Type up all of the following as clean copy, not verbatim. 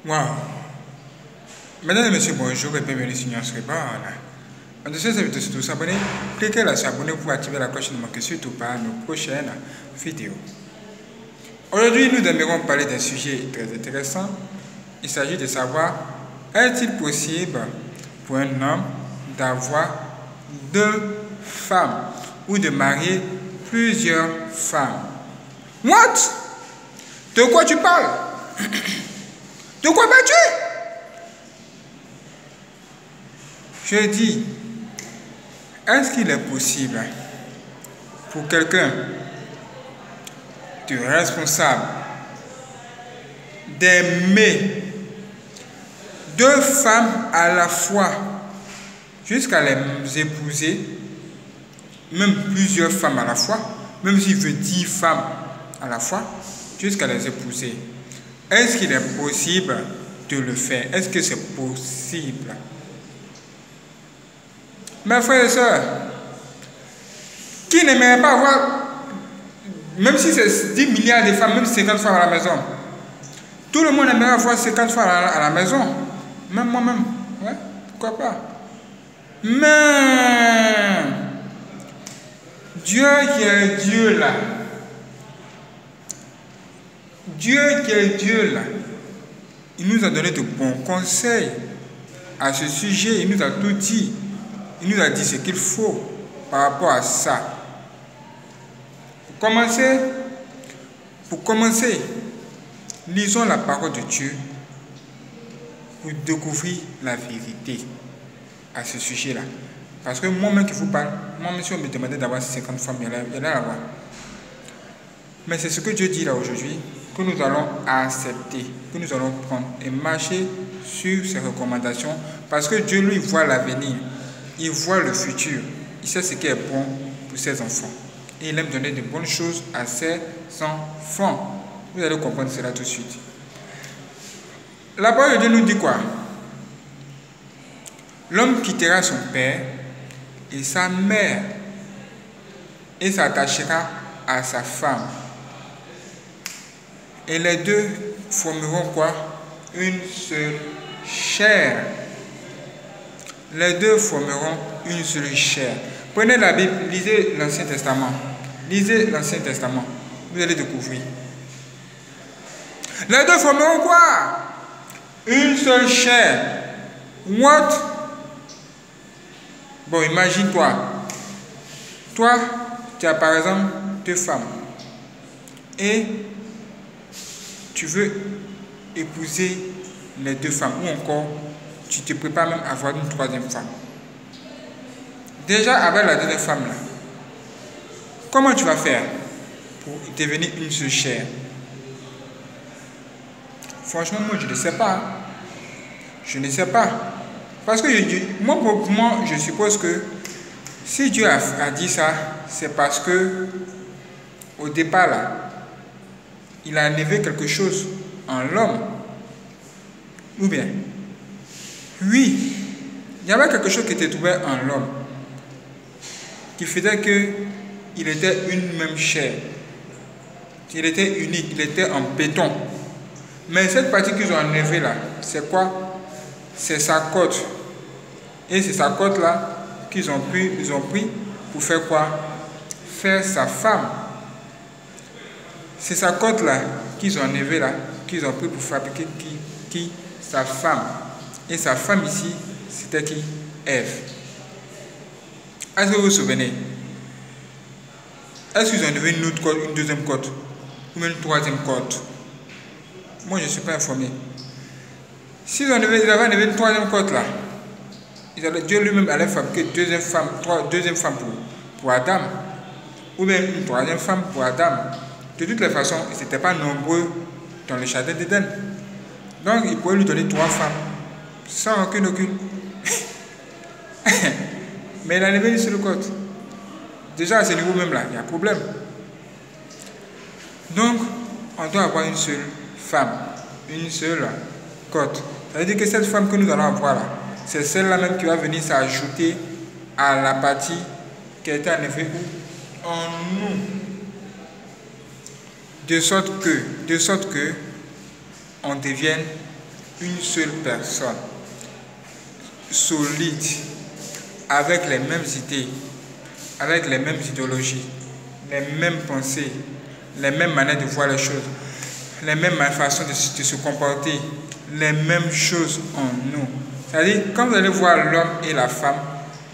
Wow! Mesdames et messieurs, bonjour et bienvenue sur Nuance Reborn. En dessous, ça veut dire surtout s'abonner. Cliquez là sur abonner pour activer la cloche et ne manquez surtout pas nos prochaines vidéos. Aujourd'hui, nous aimerons parler d'un sujet très intéressant. Il s'agit de savoir, est-il possible pour un homme d'avoir deux femmes ou de marier plusieurs femmes? What? De quoi tu parles? De quoi parles-tu? Je dis, est-ce qu'il est possible pour quelqu'un de responsable d'aimer deux femmes à la fois jusqu'à les épouser, même plusieurs femmes à la fois, même s'il veut 10 femmes à la fois, jusqu'à les épouser? Est-ce qu'il est possible de le faire? Est-ce que c'est possible? Mes frères et sœurs, qui n'aimerait pas avoir, même si c'est 10 milliards de femmes, même 50 femmes à la maison, tout le monde aimerait avoir 50 femmes à la maison, même moi-même, ouais, pourquoi pas? Mais Dieu qui est Dieu là, Dieu qui est Dieu là, il nous a donné de bons conseils à ce sujet, il nous a tout dit. Il nous a dit ce qu'il faut par rapport à ça. Pour commencer, lisons la parole de Dieu pour découvrir la vérité à ce sujet-là. Parce que moi-même qui vous parle, moi-même si on me demandait d'avoir 50 femmes, il y en a à avoir. Mais c'est ce que Dieu dit là aujourd'hui, que nous allons accepter, que nous allons prendre et marcher sur ses recommandations, parce que Dieu lui voit l'avenir. Il voit le futur. Il sait ce qui est bon pour ses enfants. Et il aime donner de bonnes choses à ses enfants. Vous allez comprendre cela tout de suite. La parole de Dieu nous dit quoi? L'homme quittera son père et sa mère et s'attachera à sa femme. Et les deux formeront quoi? Une seule chair. Les deux formeront une seule chair. Prenez la Bible, lisez l'Ancien Testament. Lisez l'Ancien Testament. Vous allez découvrir. Les deux formeront quoi? Une seule chair. What? Bon, imagine-toi. Toi, tu as par exemple deux femmes. Et tu veux épouser les deux femmes. Ou encore, tu te prépares même à avoir une troisième femme. Déjà, avec la deuxième femme, là, comment tu vas faire pour devenir une seule chair? Franchement, moi, je ne sais pas. Je ne sais pas. Parce que moi, je suppose que si Dieu a dit ça, c'est parce que au départ, là, il a enlevé quelque chose en l'homme. Ou bien? Oui, il y avait quelque chose qui était trouvé en l'homme, qui faisait qu'il était une même chair. Il était unique, il était en béton. Mais cette partie qu'ils ont enlevée là, c'est quoi? C'est sa côte. Et c'est sa côte là qu'ils ont pris pour faire quoi? Faire sa femme. C'est sa côte là qu'ils ont enlevée là, qu'ils ont pris pour fabriquer qui? Sa femme. Et sa femme ici, c'était qui? Ève. Est-ce que vous vous souvenez? Est-ce qu'ils ont enlevé une autre côte, une deuxième côte? Ou même une troisième côte? Moi, je ne suis pas informé. S'ils avaient enlevé une troisième côte là, Dieu lui-même allait fabriquer deuxième femme pour Adam. Ou bien une troisième femme pour Adam. De toutes les façons, ils n'étaient pas nombreux dans le jardin d'Éden. Donc, il pouvait lui donner 3 femmes. Sans aucune. Mais il a enlevé une seule côte. Déjà à ce niveau même là, il y a un problème. Donc, on doit avoir une seule femme, une seule côte. Ça veut dire que cette femme que nous allons avoir là, c'est celle-là même qui va venir s'ajouter à la partie qui a été enlevée en nous. De sorte que on devienne une seule personne, solide, avec les mêmes idées, avec les mêmes idéologies, les mêmes pensées, les mêmes manières de voir les choses, les mêmes façons de se comporter, les mêmes choses en nous. C'est-à-dire, quand vous allez voir l'homme et la femme,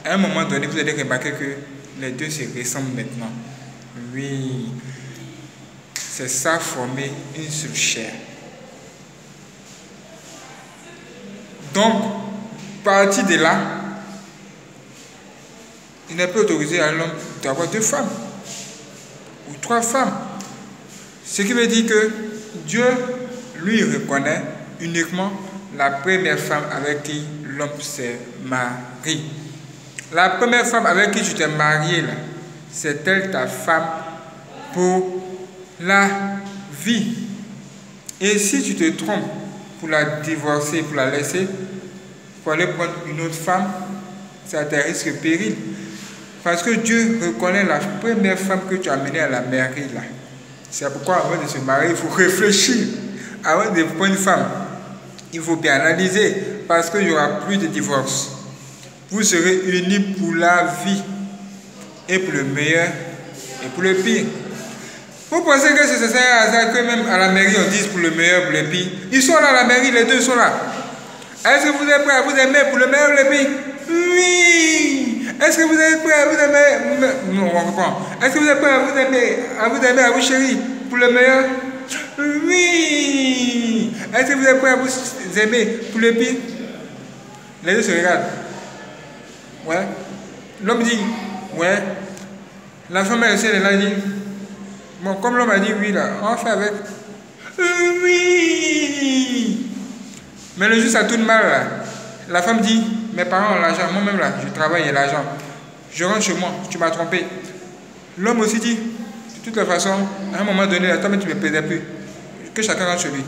à un moment donné, vous allez remarquer que les deux se ressemblent maintenant. Oui, c'est ça, former une seule chair. Donc, partir de là, il n'est pas autorisé à l'homme d'avoir 2 femmes ou 3 femmes. Ce qui veut dire que Dieu, lui, reconnaît uniquement la première femme avec qui l'homme s'est marié. La première femme avec qui tu t'es marié, c'est elle ta femme pour la vie. Et si tu te trompes pour la divorcer, pour la laisser, pour aller prendre une autre femme, ça te risque péril. Parce que Dieu reconnaît la première femme que tu as amenée à la mairie là. C'est pourquoi avant de se marier, il faut réfléchir. Avant de prendre une femme, il faut bien analyser parce qu'il n'y aura plus de divorce. Vous serez unis pour la vie et pour le meilleur et pour le pire. Vous pensez que c'est un hasard que même à la mairie on dise pour le meilleur, pour le pire? Ils sont là à la mairie, les deux sont là. Est-ce que vous êtes prêts à vous aimer pour le meilleur ou le pire? Oui. Est-ce que vous êtes prêts à vous aimer? Non, on reprend. Est-ce que vous êtes prêts à vous aimer, à vous chérir pour le meilleur? Oui. Est-ce que vous êtes prêts à vous aimer pour le pire? Les deux se regardent. Ouais. L'homme dit, ouais. La femme elle essaie de la dire. Bon, comme l'homme a dit oui là, on va faire avec. Oui. Mais le jour ça tourne mal là. La femme dit, mes parents ont l'argent, moi-même là, je travaille et l'argent. Je rentre chez moi, tu m'as trompé. L'homme aussi dit, de toute façon, à un moment donné, toi tu ne me plaisais plus. Que chacun rentre chez lui.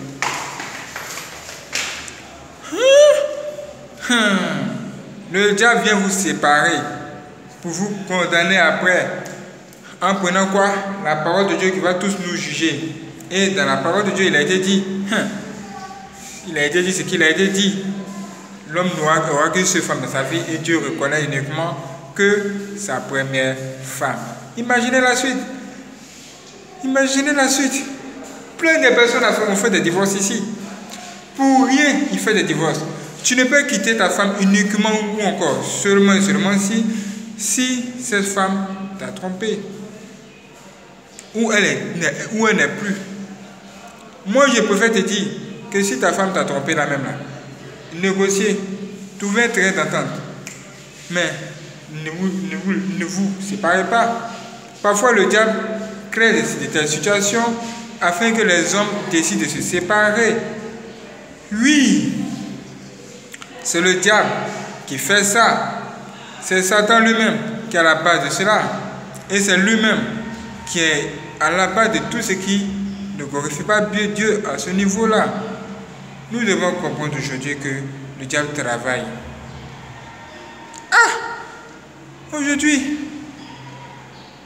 Le diable vient vous séparer pour vous condamner après. En prenant quoi? La parole de Dieu qui va tous nous juger. Et dans la parole de Dieu, il a été dit, ce qu'il a été dit. L'homme n'aura qu'une seule femme dans sa vie et Dieu reconnaît uniquement que sa première femme. Imaginez la suite. Imaginez la suite. Plein de personnes ont fait des divorces ici. Pour rien, ils font des divorces. Tu ne peux quitter ta femme uniquement ou encore seulement et seulement si cette femme t'a trompé. Ou elle n'est plus. Moi, je préfère te dire que si ta femme t'a trompé là même là, négocier, trouver un terrain d'entente. Mais ne vous séparez pas. Parfois, le diable crée de telles situations afin que les hommes décident de se séparer. Oui, c'est le diable qui fait ça. C'est Satan lui-même qui est à la base de cela. Et c'est lui-même qui est à la base de tout ce qui ne glorifie pas Dieu à ce niveau-là. Nous devons comprendre aujourd'hui que le diable travaille. Aujourd'hui,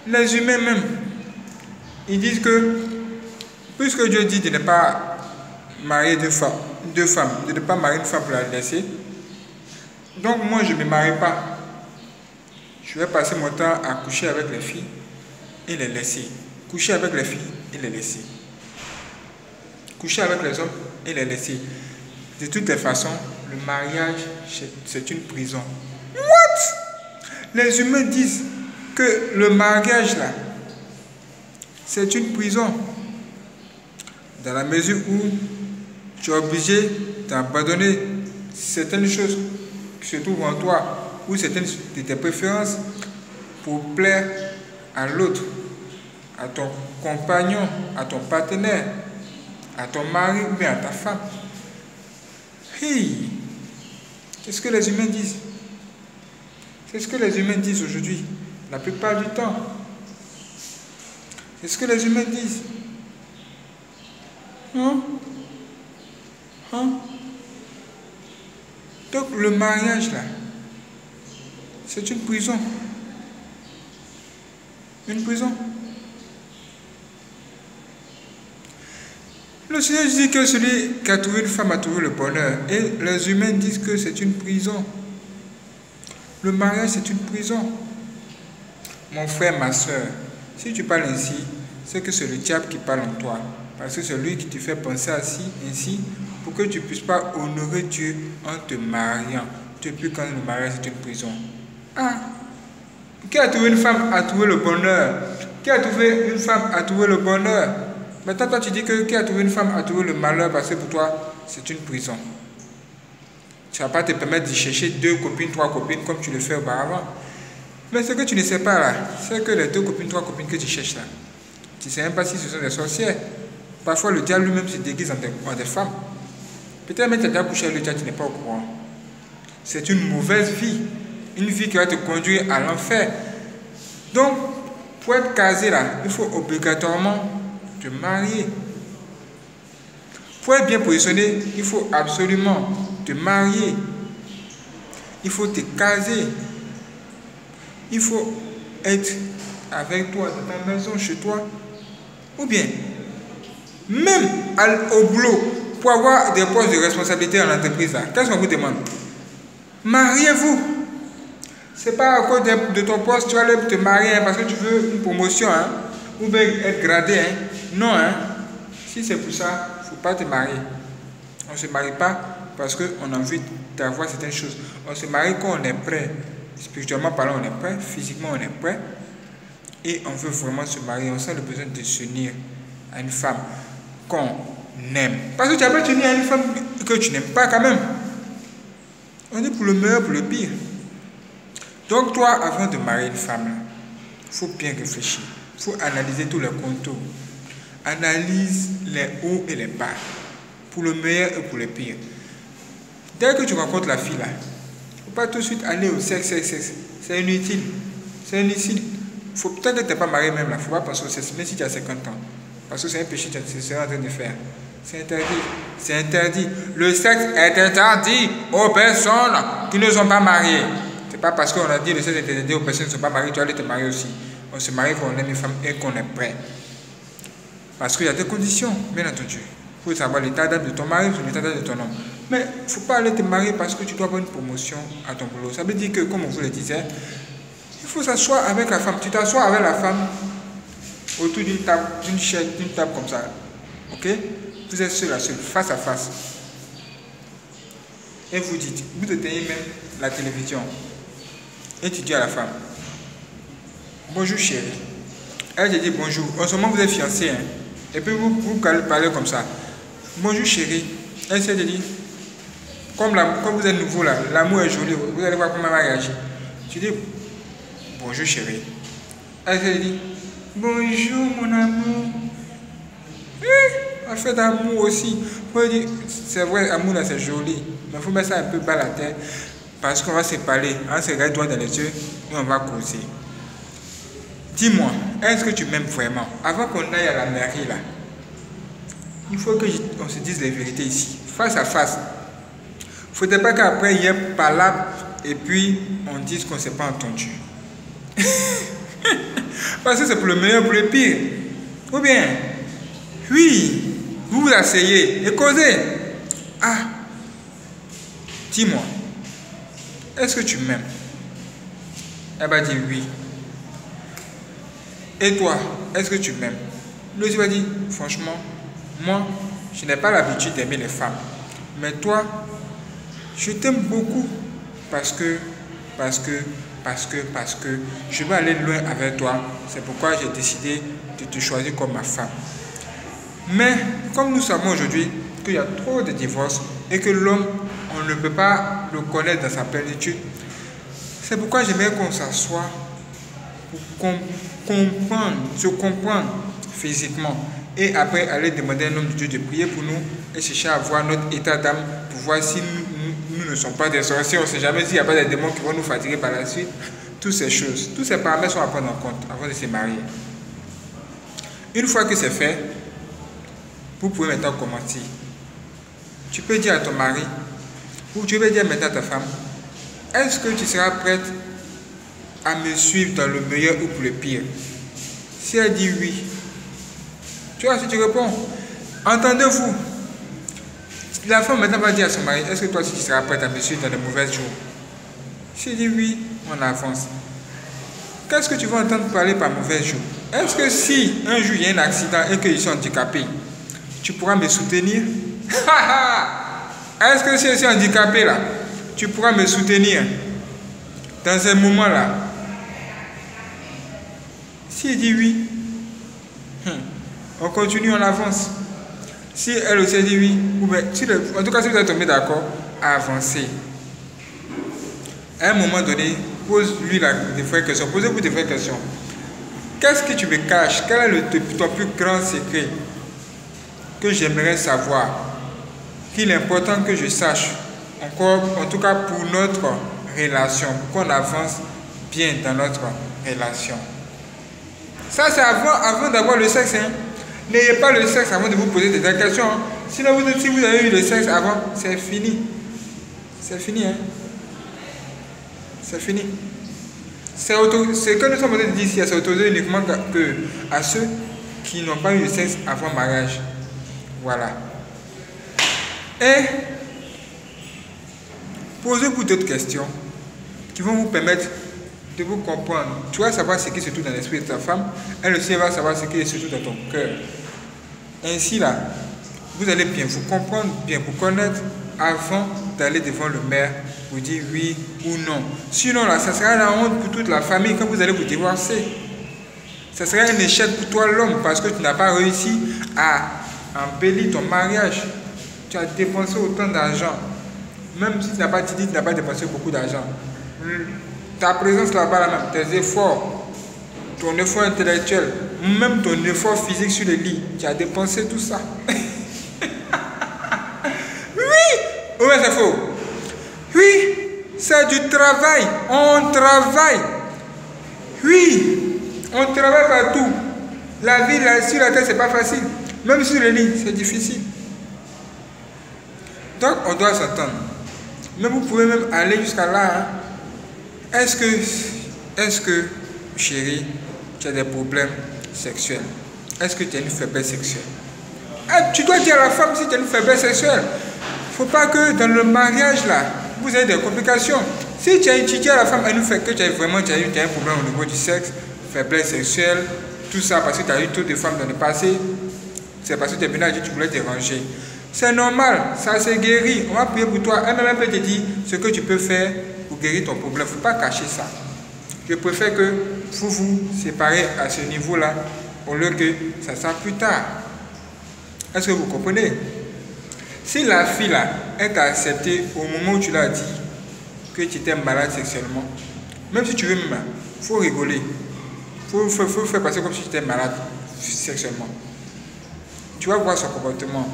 les humains même, ils disent que, puisque Dieu dit de ne pas marier deux femmes, de ne pas marier une femme pour la laisser, donc moi je ne me marie pas. Je vais passer mon temps à coucher avec les filles et les laisser. Coucher avec les filles et les laisser. Coucher avec les hommes et les laisser. De toutes les façons, le mariage, c'est une prison. What? Les humains disent que le mariage, là, c'est une prison. Dans la mesure où tu es obligé d'abandonner certaines choses qui se trouvent en toi ou certaines de tes préférences pour plaire à l'autre, à ton compagnon, à ton partenaire, à ton mari ou bien à ta femme. Hey, qu'est-ce que les humains disent? C'est ce que les humains disent aujourd'hui, la plupart du temps. C'est ce que les humains disent. Donc le mariage là, c'est une prison. Une prison. Le Seigneur dit que celui qui a trouvé une femme a trouvé le bonheur. Et les humains disent que c'est une prison. Le mariage, c'est une prison. Mon frère, ma soeur, si tu parles ainsi, c'est que c'est le diable qui parle en toi. Parce que c'est lui qui te fait penser ainsi pour que tu ne puisses pas honorer Dieu en te mariant. Depuis quand le mariage est une prison. Ah! Qui a trouvé une femme a trouvé le bonheur. Qui a trouvé une femme a trouvé le bonheur. Maintenant, toi, tu dis que qui a trouvé une femme a trouvé le malheur parce que pour toi, c'est une prison. Tu ne vas pas te permettre d'y chercher 2 copines, 3 copines comme tu le fais auparavant. Mais ce que tu ne sais pas là, c'est que les 2 copines, 3 copines que tu cherches là, tu ne sais même pas si ce sont des sorcières. Parfois, le diable lui-même se déguise en des femmes. Peut-être même tu as déjà couché avec le diable, tu n'es pas au courant. C'est une mauvaise vie. Une vie qui va te conduire à l'enfer. Donc, pour être casé là, il faut obligatoirement te marier. Pour être bien positionné, il faut absolument te marier. Il faut te caser. Il faut être avec toi dans ta maison, chez toi. Ou bien, même au boulot, pour avoir des postes de responsabilité en entreprise, qu'est-ce qu'on vous demande? Mariez-vous. C'est pas à cause de ton poste, tu vas aller te marier parce que tu veux une promotion, ou bien être gradé. Non, si c'est pour ça, il ne faut pas te marier. On ne se marie pas parce qu'on a envie d'avoir certaines choses. On se marie quand on est prêt. Spirituellement parlant, on est prêt. Physiquement, on est prêt. Et on veut vraiment se marier. On sent le besoin de s'unir à une femme qu'on aime. Parce que tu as pas t'unir à une femme que tu n'aimes pas quand même. On dit pour le meilleur, pour le pire. Donc toi, avant de marier une femme, il faut bien réfléchir. Il faut analyser tous les contours. Analyse les hauts et les bas. Pour le meilleur et pour le pire. Dès que tu rencontres la fille là, il ne faut pas tout de suite aller au sexe. C'est inutile. C'est inutile. Faut peut-être que tu n'es pas marié même là. Il ne faut pas penser au sexe, même si tu as 50 ans. Parce que c'est un péché que tu seras en train de faire. C'est interdit. C'est interdit. Le sexe est interdit aux personnes qui ne sont pas mariées. C'est pas parce qu'on a dit le sexe est interdit aux personnes qui ne sont pas mariées, tu vas aller te marier aussi. On se marie quand on aime une femme et qu'on est prêt. Parce qu'il y a des conditions, bien entendu. Il faut savoir l'état d'âme de ton mari, l'état d'âme de ton homme. Mais il ne faut pas aller te marier parce que tu dois avoir une promotion à ton boulot. Ça veut dire que, comme on vous le disait, il faut s'asseoir avec la femme. Tu t'assois avec la femme autour d'une table, d'une chaise, d'une table comme ça. Ok? Vous êtes seul à seul, face à face. Et vous dites, vous éteignez même la télévision. Et tu dis à la femme, bonjour chérie. Elle te dit bonjour. En ce moment vous êtes fiancés. Et puis vous parlez comme ça. Bonjour chérie. Elle se dit, comme vous êtes nouveau là, l'amour est joli, vous allez voir comment elle va réagir. Tu dis, bonjour chérie. Elle se dit, bonjour mon amour. En fait, d'amour aussi. C'est vrai, amour là c'est joli. Mais il faut mettre ça un peu bas la tête. Parce qu'on va se parler. On se regarde droit dans les yeux et on va causer. Dis-moi, est-ce que tu m'aimes vraiment? Avant qu'on aille à la mairie là, il faut qu'on se dise les vérités ici, face à face. Il ne faudrait pas qu'après il y ait palabre et puis on dise qu'on ne s'est pas entendu. Parce que c'est pour le meilleur, pour le pire. Ou bien, oui, vous vous asseyez et causez. Ah, dis-moi, est-ce que tu m'aimes? Elle va dire oui. Et toi, est-ce que tu m'aimes? L'autre va dire, franchement, moi, je n'ai pas l'habitude d'aimer les femmes. Mais toi, je t'aime beaucoup parce que je veux aller loin avec toi. C'est pourquoi j'ai décidé de te choisir comme ma femme. Mais comme nous savons aujourd'hui qu'il y a trop de divorces et que l'homme, on ne peut pas le connaître dans sa plénitude, c'est pourquoi j'aimerais qu'on s'assoie pour se comprendre physiquement et après aller demander à un homme de Dieu de prier pour nous et chercher à voir notre état d'âme pour voir si nous ne sommes pas des sorciers. On ne sait jamais s'il n'y a pas des démons qui vont nous fatiguer par la suite. Toutes ces choses, tous ces paramètres sont à prendre en compte avant de se marier. Une fois que c'est fait, vous pouvez maintenant commencer. Tu peux dire à ton mari ou tu peux dire maintenant à ta femme, est-ce que tu seras prête à me suivre dans le meilleur ou pour le pire? Si elle dit oui, tu vois, si tu réponds, Entendez-vous? La femme maintenant va dire à son mari, est-ce que toi aussi tu seras prête à me suivre dans les mauvais jours? S'il dit oui, on avance. Qu'est-ce que tu vas entendre parler par mauvais jour? Est-ce que si un jour il y a un accident et qu'ils sont handicapés, tu pourras me soutenir? Est-ce que si je suis handicapé là, tu pourras me soutenir dans ces moments-là? S'il dit oui, on continue, on avance. Si elle aussi dit oui, ou bien, en tout cas si vous êtes tombé d'accord, avancez. À un moment donné, pose-lui des vraies questions. Posez-vous des vraies questions. Qu'est-ce que tu me caches? Quel est ton plus grand secret que j'aimerais savoir? Qu'il est important que je sache. Encore, en tout cas pour notre relation, pour qu'on avance bien dans notre relation. Ça, c'est avant d'avoir le sexe. Hein. N'ayez pas le sexe avant de vous poser des questions. Hein. Sinon, si vous avez eu le sexe avant, c'est fini. C'est fini. Hein. C'est fini. C'est que nous sommes en train de dire ici, c'est autorisé uniquement à ceux qui n'ont pas eu le sexe avant mariage. Voilà. Et posez-vous d'autres questions qui vont vous permettre de vous comprendre. Tu vas savoir ce qui se trouve dans l'esprit de ta femme, elle aussi va savoir ce qui se trouve dans ton cœur. Ainsi là, vous allez bien vous comprendre, bien vous connaître avant d'aller devant le maire pour dire oui ou non. Sinon là, ça sera la honte pour toute la famille quand vous allez vous divorcer. Ça sera un échec pour toi l'homme parce que tu n'as pas réussi à embellir ton mariage. Tu as dépensé autant d'argent. Même si tu n'as pas dit, tu n'as pas dépensé beaucoup d'argent. Ta présence là-bas, là, tes efforts, ton effort intellectuel, même ton effort physique sur le lit, tu as dépensé tout ça. Oui! Ouais, c'est faux. Oui, c'est du travail. On travaille. Oui, on travaille partout. La vie là, sur la terre, c'est pas facile. Même sur le lit, c'est difficile. Donc, on doit s'entendre. Mais vous pouvez même aller jusqu'à là. Hein. Est-ce que, chérie, tu as des problèmes sexuels? Est-ce que tu as une faiblesse sexuelle? Tu dois dire à la femme si tu as une faiblesse sexuelle. Il ne faut pas que dans le mariage, là, vous ayez des complications. Si tu dis à la femme, elle nous fait que tu as un problème au niveau du sexe, faiblesse sexuelle, tout ça, parce que tu as eu trop de femmes dans le passé, c'est parce que tu es venu à dire que tu voulais te ranger. C'est normal, ça s'est guéri. On va prier pour toi. Elle peut te dire ce que tu peux faire pour guérir ton problème. Il ne faut pas cacher ça. Je préfère que vous vous séparez à ce niveau-là au lieu que ça soit plus tard. Est-ce que vous comprenez? Si la fille là, elle t'a accepté au moment où tu l'as dit que tu étais malade sexuellement, même si tu veux même, il faut rigoler. Il faut faire passer comme si tu étais malade sexuellement. Tu vas voir son comportement.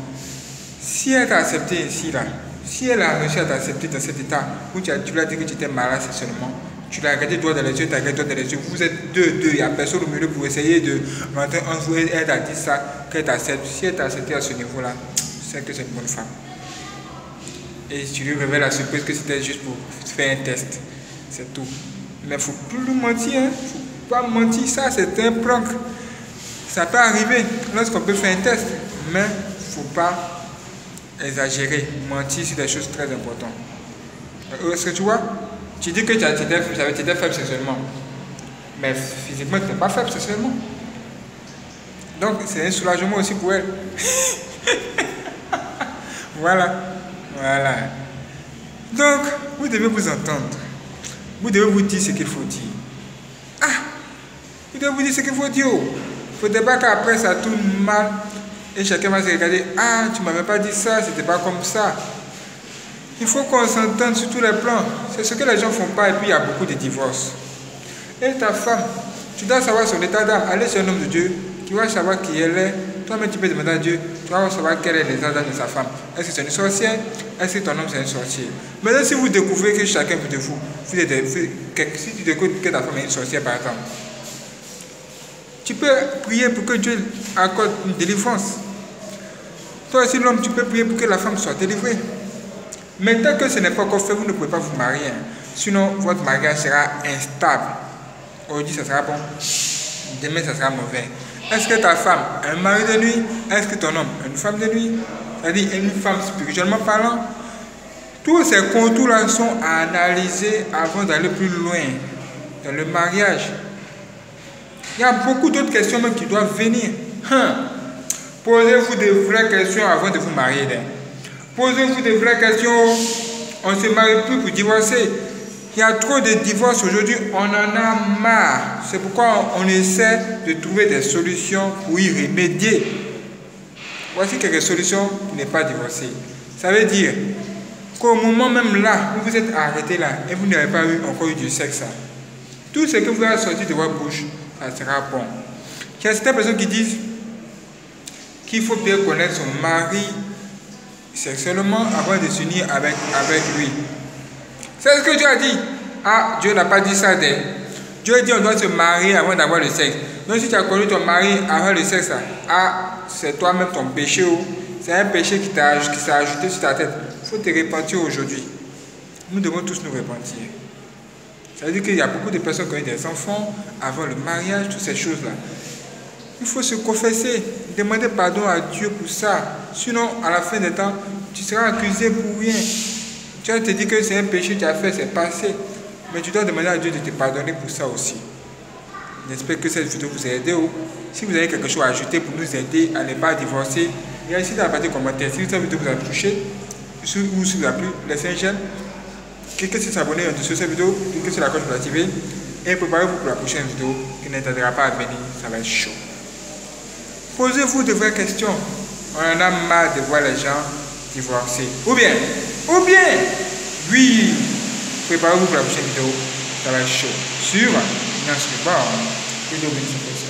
Si elle t'a accepté ici là, si elle a réussi à t'accepter dans cet état où tu lui as dit que tu étais malade sexuellement, tu l'as regardé droit dans les yeux, tu as regardé droit dans les yeux, vous êtes deux, il n'y a personne au milieu pour essayer de rentrer en vous, elle t'a dit ça, qu'elle t'accepte. Si elle t'a accepté à ce niveau-là, c'est que c'est une bonne femme. Et tu lui révèles la surprise que c'était juste pour faire un test. C'est tout. Mais il ne faut plus mentir, il ne faut pas mentir, ça c'est un prank. Ça peut arriver lorsqu'on peut faire un test, mais il ne faut pas exagérer, mentir sur des choses très importantes. Est-ce que tu vois? Tu dis que tu étais faible sexuellement, mais physiquement tu n'es pas faible sexuellement. Donc c'est un soulagement aussi pour elle. Voilà. Donc vous devez vous entendre. Vous devez vous dire ce qu'il faut dire. Vous devez vous dire ce qu'il faut dire. Il ne faudrait pas qu'après ça tourne mal. Et chacun va se regarder, tu ne m'avais pas dit ça, c'était pas comme ça. Il faut qu'on s'entende sur tous les plans. C'est ce que les gens ne font pas et puis il y a beaucoup de divorces. Et ta femme, tu dois savoir son état d'âme. Allez sur un homme de Dieu qui va savoir qui elle est. Toi-même tu peux demander à Dieu, tu vas savoir quel est l'état d'âme de sa femme. Est-ce que c'est une sorcière? Est-ce que ton homme c'est un sorcier? Maintenant si vous découvrez que chacun de vous, si tu découvres que ta femme est une sorcière par exemple, tu peux prier pour que Dieu accorde une délivrance. Toi aussi l'homme, tu peux prier pour que la femme soit délivrée. Mais tant que ce n'est pas encore fait, vous ne pouvez pas vous marier. Sinon, votre mariage sera instable. Aujourd'hui, ça sera bon. Demain, ça sera mauvais. Est-ce que ta femme a un mari de nuit? Est-ce que ton homme a une femme de nuit? C'est-à-dire une femme spirituellement parlant. Tous ces contours-là sont à analyser avant d'aller plus loin dans le mariage. Il y a beaucoup d'autres questions même qui doivent venir. Posez-vous de vraies questions avant de vous marier. Posez-vous de vraies questions. On ne se marie plus pour divorcer. Il y a trop de divorces aujourd'hui, on en a marre. C'est pourquoi on essaie de trouver des solutions pour y remédier. Voici quelques solutions pour ne pas divorcer. Ça veut dire qu'au moment même là où vous êtes arrêté là et vous n'avez pas encore eu du sexe, tout ce que vous avez sorti de votre bouche, ça sera bon. Il y a certaines personnes qui disent qu'il faut bien connaître son mari sexuellement avant de s'unir avec lui. C'est ce que Dieu a dit. Ah, Dieu n'a pas dit ça. Dieu a dit on doit se marier avant d'avoir le sexe. Donc si tu as connu ton mari avant le sexe, c'est toi-même ton péché. C'est un péché qui s'est ajouté sur ta tête. Il faut te repentir aujourd'hui. Nous devons tous nous repentir. Ça veut dire qu'il y a beaucoup de personnes qui ont eu des enfants avant le mariage, toutes ces choses-là. Il faut se confesser, demander pardon à Dieu pour ça. Sinon, à la fin des temps, tu seras accusé pour rien. Tu vas te dire que c'est un péché que tu as fait, c'est passé. Mais tu dois demander à Dieu de te pardonner pour ça aussi. J'espère que cette vidéo vous a aidé. Si vous avez quelque chose à ajouter pour nous aider à ne pas divorcer, il y a ici dans la partie commentaire. Si cette vidéo vous a touché, ou si vous a plu, laissez un j'aime. Cliquez sur s'abonner en dessous de cette vidéo, cliquez sur la cloche pour l'activer. Et préparez-vous pour la prochaine vidéo qui ne tardera pas à venir. Ça va être chaud. Posez-vous de vraies questions. On en a marre de voir les gens divorcer. Ou bien, oui, préparez-vous pour la prochaine vidéo. Ça va être chaud. Sur Nance Bar, vidéo bénéfice.